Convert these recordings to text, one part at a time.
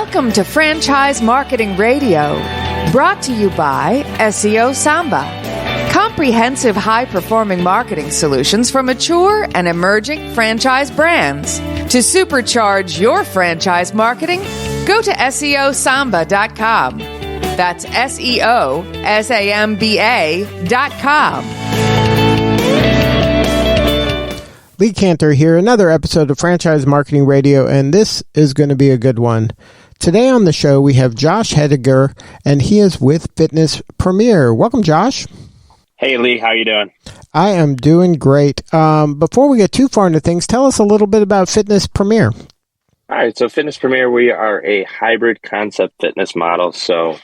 Welcome to Franchise Marketing Radio, brought to you by SEO Samba. Comprehensive high-performing marketing solutions for mature and emerging franchise brands. To supercharge your franchise marketing, go to SEOSamba.com. That's SEOSAMBA.com. Lee Cantor here, another episode of Franchise Marketing Radio, and this is going to be a good one. Today on the show, we have Josh Hettiger, and he is with Fitness Premier. Welcome, Josh. Hey, Lee. How you doing? I am doing great. Before we get too far into things, tell us a little bit about Fitness Premier. All right. So Fitness Premier, we are a hybrid concept fitness model. So,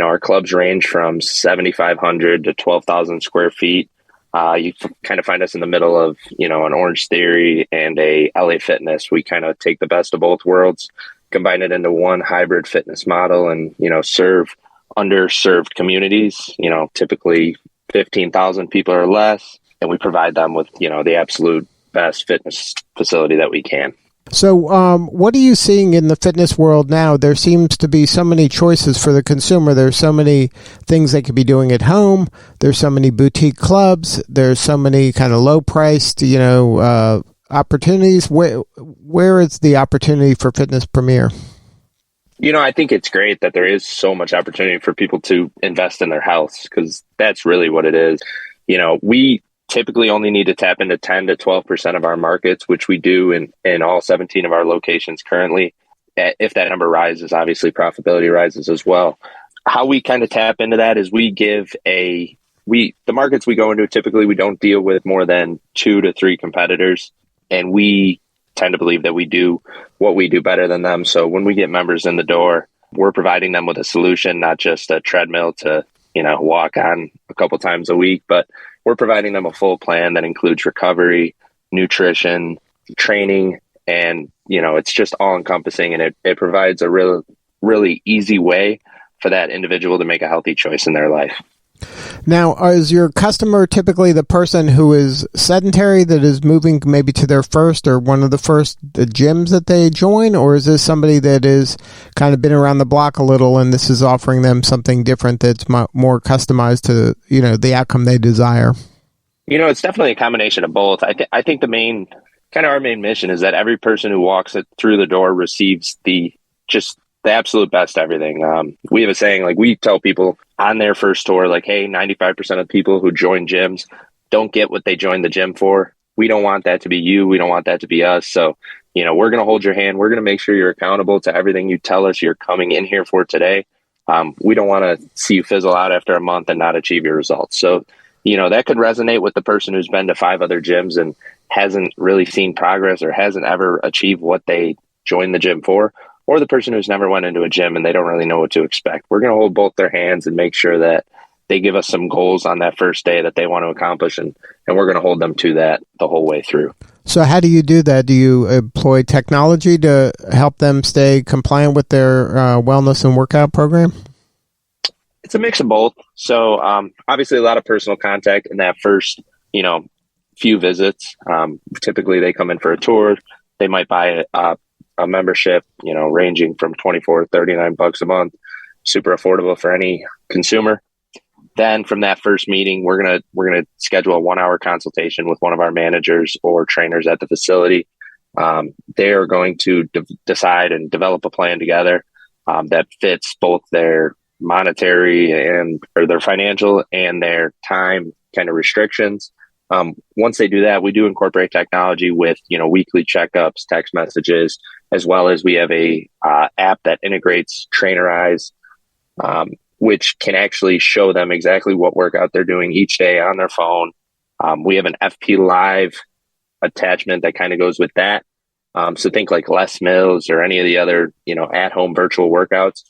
our clubs range from 7,500 to 12,000 square feet. You kind of find us in the middle of, an Orange Theory and a LA Fitness. We kind of take the best of both worlds, combine it into one hybrid fitness model and, serve underserved communities, typically 15,000 people or less. And we provide them with, the absolute best fitness facility that we can. So what are you seeing in the fitness world now? There seems to be so many choices for the consumer. There's so many things they could be doing at home. There's so many boutique clubs. There's so many kind of low-priced, opportunities. Where is the opportunity for Fitness Premier? I think it's great that there is so much opportunity for people to invest in their health, because that's really what it is. We typically only need to tap into 10 to 12% of our markets, which we do in all 17 of our locations currently. If that number rises, obviously profitability rises as well. How we kind of tap into that is the markets we go into, typically we don't deal with more than 2 to 3 competitors. And we tend to believe that we do what we do better than them. So when we get members in the door, we're providing them with a solution, not just a treadmill to, walk on a couple times a week, but we're providing them a full plan that includes recovery, nutrition, training, and, it's just all encompassing. And it provides a really easy way for that individual to make a healthy choice in their life. Now, is your customer typically the person who is sedentary that is moving maybe to their first or one of the first gyms that they join? Or is this somebody that is kind of been around the block a little and this is offering them something different that's more customized to, the outcome they desire? It's definitely a combination of both. I think our main mission is that every person who walks through the door receives the absolute best everything. We have a saying, we tell people on their first tour, hey, 95% of people who join gyms don't get what they joined the gym for. We don't want that to be you. We don't want that to be us. So, we're going to hold your hand. We're going to make sure you're accountable to everything you tell us you're coming in here for today. We don't want to see you fizzle out after a month and not achieve your results. So, that could resonate with the person who's been to 5 other gyms and hasn't really seen progress or hasn't ever achieved what they joined the gym for, or the person who's never went into a gym and they don't really know what to expect. We're going to hold both their hands and make sure that they give us some goals on that first day that they want to accomplish, and we're going to hold them to that the whole way through. So how do you do that? Do you employ technology to help them stay compliant with their wellness and workout program? It's a mix of both. So obviously a lot of personal contact in that first, few visits. Typically they come in for a tour. They might buy a membership, ranging from $24 to $39 a month, super affordable for any consumer. Then from that first meeting, we're gonna schedule a 1-hour consultation with one of our managers or trainers at the facility. They are going to decide and develop a plan together that fits both their monetary or their financial and their time kind of restrictions. Once they do that, we do incorporate technology with, weekly checkups, text messages, as well as we have a app that integrates Trainer Eyes, which can actually show them exactly what workout they're doing each day on their phone. We have an FP Live attachment that kind of goes with that. So think like Les Mills or any of the other, at-home virtual workouts.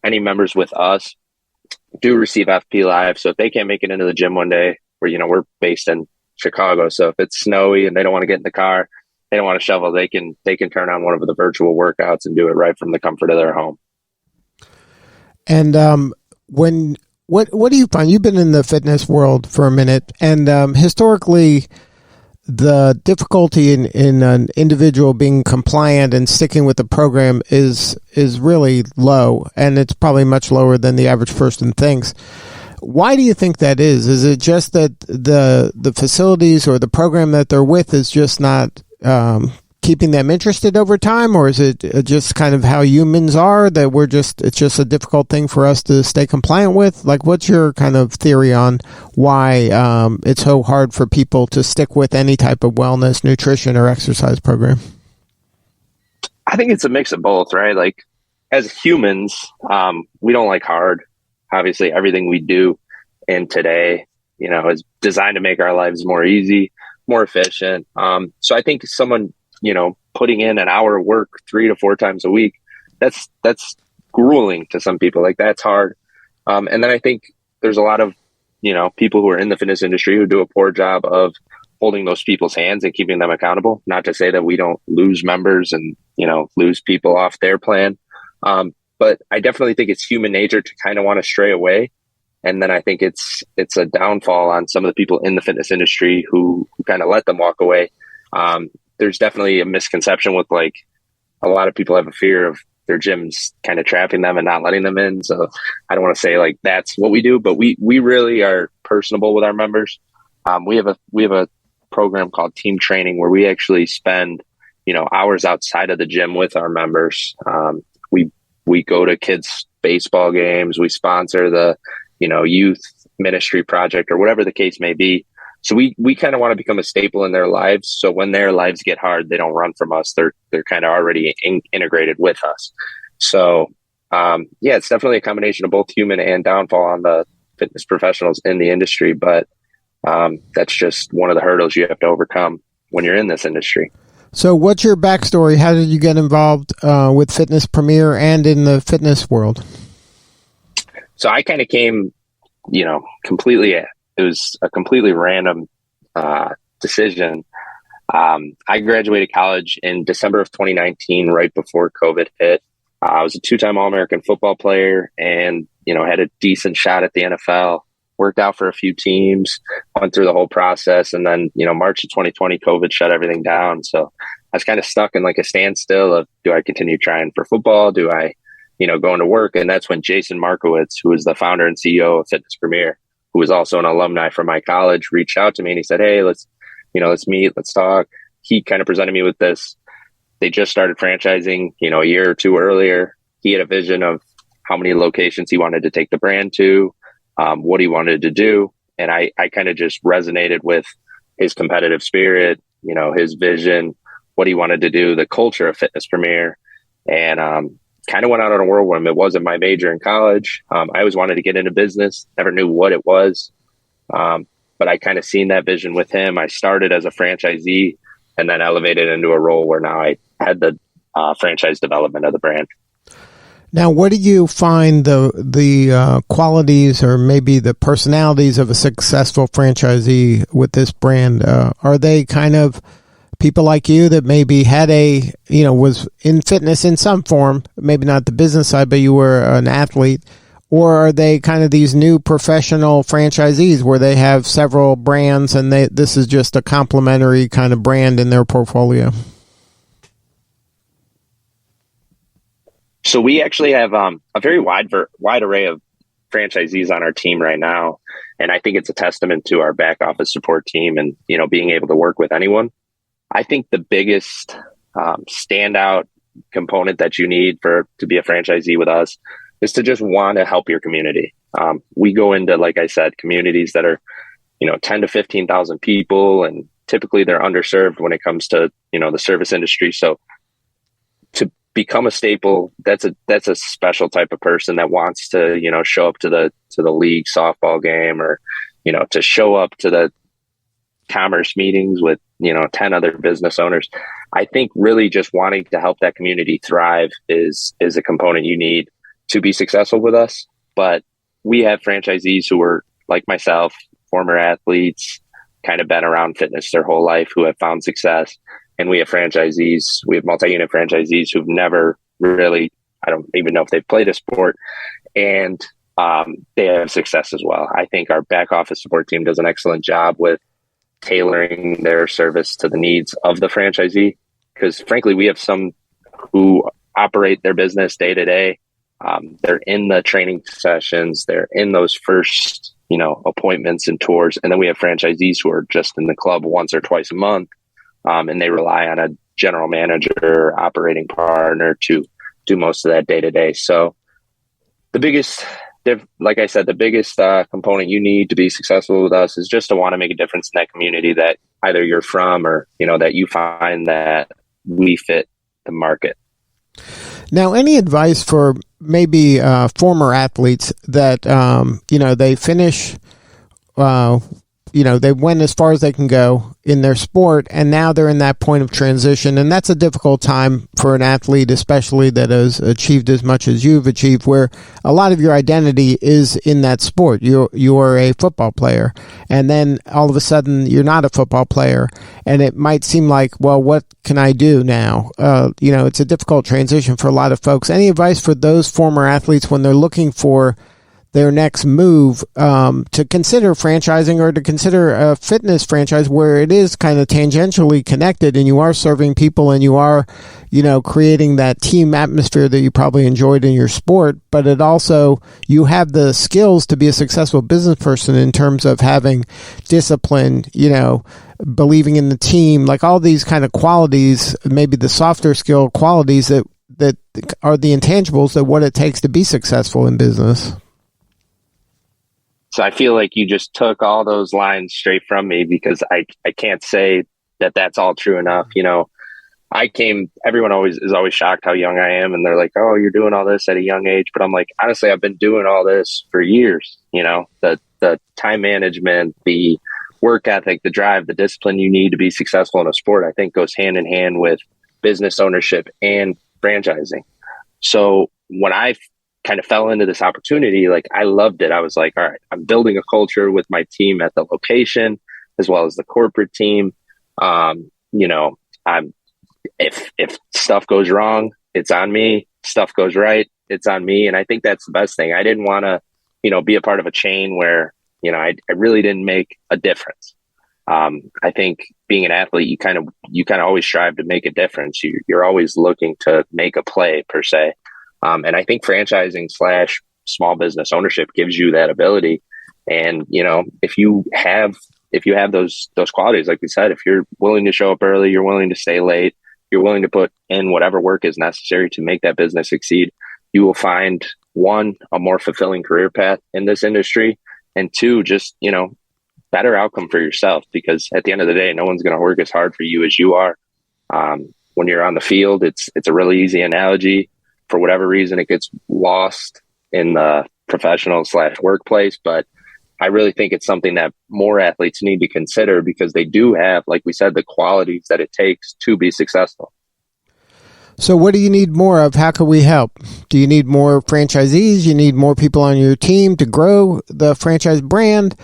Any members with us do receive FP Live. So if they can't make it into the gym one day, we're based in Chicago. So if it's snowy and they don't want to get in the car, they don't want to shovel, they can turn on one of the virtual workouts and do it right from the comfort of their home. And what do you find? You've been in the fitness world for a minute, and historically, the difficulty in an individual being compliant and sticking with the program is really low, and it's probably much lower than the average person thinks. Why do you think that is? Is it just that the facilities or the program that they're with is just not keeping them interested over time, or is it just kind of how humans are, that it's just a difficult thing for us to stay compliant with? Like, what's your kind of theory on why it's so hard for people to stick with any type of wellness, nutrition, or exercise program? I think it's a mix of both, right? Like, as humans, we don't like hard. Obviously, everything we do in today, is designed to make our lives more easy, more efficient. So I think someone, putting in an hour of work 3 to 4 times a week, that's grueling to some people. Like, that's hard. And then I think there's a lot of, people who are in the fitness industry who do a poor job of holding those people's hands and keeping them accountable. Not to say that we don't lose members and, lose people off their plan. But I definitely think it's human nature to kind of want to stray away. And then I think it's a downfall on some of the people in the fitness industry who kind of let them walk away. There's definitely a misconception with, like, a lot of people have a fear of their gyms kind of trapping them and not letting them in. So I don't want to say like that's what we do, but we really are personable with our members. We have a program called team training where we actually spend, hours outside of the gym with our members. We go to kids' baseball games. We sponsor the, youth ministry project or whatever the case may be. So we kind of want to become a staple in their lives. So when their lives get hard, they don't run from us. They're kind of already integrated with us. So it's definitely a combination of both human and downfall on the fitness professionals in the industry. But that's just one of the hurdles you have to overcome when you're in this industry. So what's your backstory? How did you get involved with Fitness Premier and in the fitness world? So I kind of came, completely, it was a completely random decision. I graduated college in December of 2019, right before COVID hit. I was a 2-time All-American football player and, had a decent shot at the NFL, worked out for a few teams, went through the whole process. And then, March of 2020, COVID shut everything down. So I was kind of stuck in like a standstill of, do I continue trying for football? Do I, go into work? And that's when Jason Markowicz, who was the founder and CEO of Fitness Premier, who was also an alumni from my college, reached out to me and he said, hey, let's meet, let's talk. He kind of presented me with this. They just started franchising, a year or two earlier. He had a vision of how many locations he wanted to take the brand to, what he wanted to do. And I kind of just resonated with his competitive spirit, his vision, what he wanted to do, the culture of Fitness Premier, and kind of went out on a whirlwind. It wasn't my major in college. I always wanted to get into business, never knew what it was. But I kind of seen that vision with him. I started as a franchisee and then elevated into a role where now I had the franchise development of the brand. Now, what do you find the qualities or maybe the personalities of a successful franchisee with this brand? Are they kind of people like you that maybe had was in fitness in some form, maybe not the business side, but you were an athlete? Or are they kind of these new professional franchisees where they have several brands and this is just a complementary kind of brand in their portfolio? So we actually have a very wide array of franchisees on our team right now. And I think it's a testament to our back office support team and, being able to work with anyone. I think the biggest standout component that you need to be a franchisee with us is to just want to help your community. We go into, like I said, communities that are, 10 to 15,000 people, and typically they're underserved when it comes to, the service industry. So to become a staple, that's a special type of person that wants to, show up to the league softball game or, to show up to the commerce meetings with, 10 other business owners. I think really just wanting to help that community thrive is a component you need to be successful with us. But we have franchisees who are like myself, former athletes, kind of been around fitness their whole life, who have found success. And we have multi-unit franchisees who've never really, I don't even know if they've played a sport, and they have success as well. I think our back office support team does an excellent job with tailoring their service to the needs of the franchisee. Because frankly, we have some who operate their business day to day. They're in the training sessions. They're in those first, appointments and tours. And then we have franchisees who are just in the club once or twice a month. And they rely on a general manager, operating partner to do most of that day to day. So the biggest, like I said, the biggest component you need to be successful with us is just to want to make a difference in that community that either you're from or, that you find that we fit the market. Now, any advice for maybe former athletes that, they finish, they went as far as they can go in their sport, and now they're in that point of transition. And that's a difficult time for an athlete, especially that has achieved as much as you've achieved, where a lot of your identity is in that sport. You are a football player, and then all of a sudden you're not a football player, and it might seem like, well, what can I do now? It's a difficult transition for a lot of folks. Any advice for those former athletes when they're looking for their next move, to consider franchising or to consider a fitness franchise where it is kind of tangentially connected and you are serving people and you are, creating that team atmosphere that you probably enjoyed in your sport, but it also, you have the skills to be a successful business person in terms of having discipline, believing in the team, like all these kind of qualities, maybe the softer skill qualities that are the intangibles that what it takes to be successful in business. So I feel like you just took all those lines straight from me, because I can't say that that's all true enough. Everyone is always shocked how young I am. And they're like, oh, you're doing all this at a young age. But I'm like, honestly, I've been doing all this for years. The time management, the work ethic, the drive, the discipline you need to be successful in a sport, I think goes hand in hand with business ownership and franchising. So when I kind of fell into this opportunity, like I loved it. I was like, all right, I'm building a culture with my team at the location as well as the corporate team. If stuff goes wrong, it's on me. Stuff goes right, it's on me. And I think that's the best thing. I didn't want to, be a part of a chain where, I really didn't make a difference. I think being an athlete, you kind of always strive to make a difference. You're always looking to make a play per se. And I think franchising / small business ownership gives you that ability. And, if you have those qualities, like we said, if you're willing to show up early, you're willing to stay late, you're willing to put in whatever work is necessary to make that business succeed, you will find, one, a more fulfilling career path in this industry, and two, just, better outcome for yourself, because at the end of the day, no one's going to work as hard for you as you are. When you're on the field, it's a really easy analogy. For whatever reason, it gets lost in the professional / workplace. But I really think it's something that more athletes need to consider, because they do have, like we said, the qualities that it takes to be successful. So what do you need more of? How can we help? Do you need more franchisees? You need more people on your team to grow the franchise brand?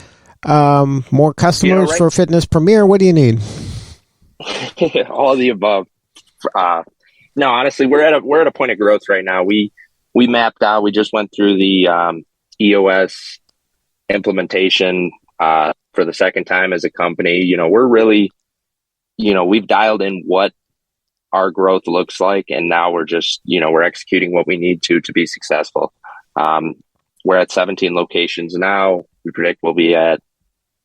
More customers for Fitness Premier? What do you need? All of the above. No, honestly, we're at a point of growth right now. We mapped out. We just went through the EOS implementation for the second time as a company. We're really, we've dialed in what our growth looks like, and now we're just, we're executing what we need to be successful. We're at 17 locations now. We predict we'll be at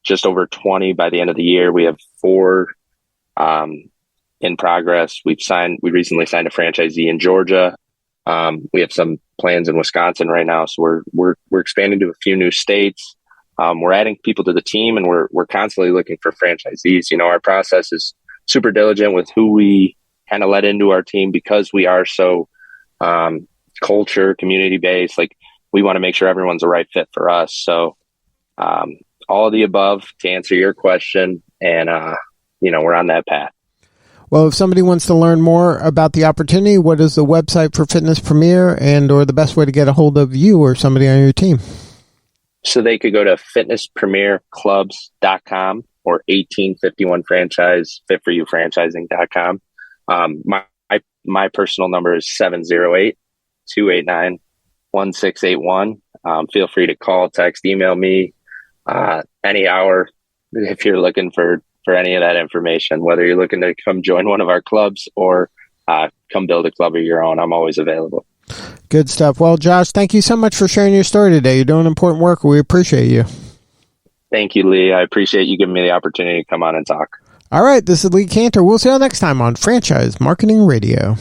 just over 20 by the end of the year. We have 4 in progress. We recently signed a franchisee in Georgia. We have some plans in Wisconsin right now. So we're expanding to a few new states. We're adding people to the team, and we're constantly looking for franchisees. Our process is super diligent with who we kind of let into our team, because we are so culture, community based. Like, we want to make sure everyone's the right fit for us. So all of the above to answer your question. And, we're on that path. Well, if somebody wants to learn more about the opportunity, what is the website for Fitness Premier, or the best way to get a hold of you or somebody on your team? So they could go to fitnesspremierclubs.com or 1851franchise, fitforyoufranchising.com. My personal number is 708-289-1681. Feel free to call, text, email me any hour if you're looking for for any of that information, whether you're looking to come join one of our clubs or come build a club of your own. I'm always available. Good stuff. Well, Josh, thank you so much for sharing your story today. You're doing important work. We appreciate you. Thank you, Lee. I appreciate you giving me the opportunity to come on and talk. All right. This is Lee Cantor. We'll see you all next time on Franchise Marketing Radio.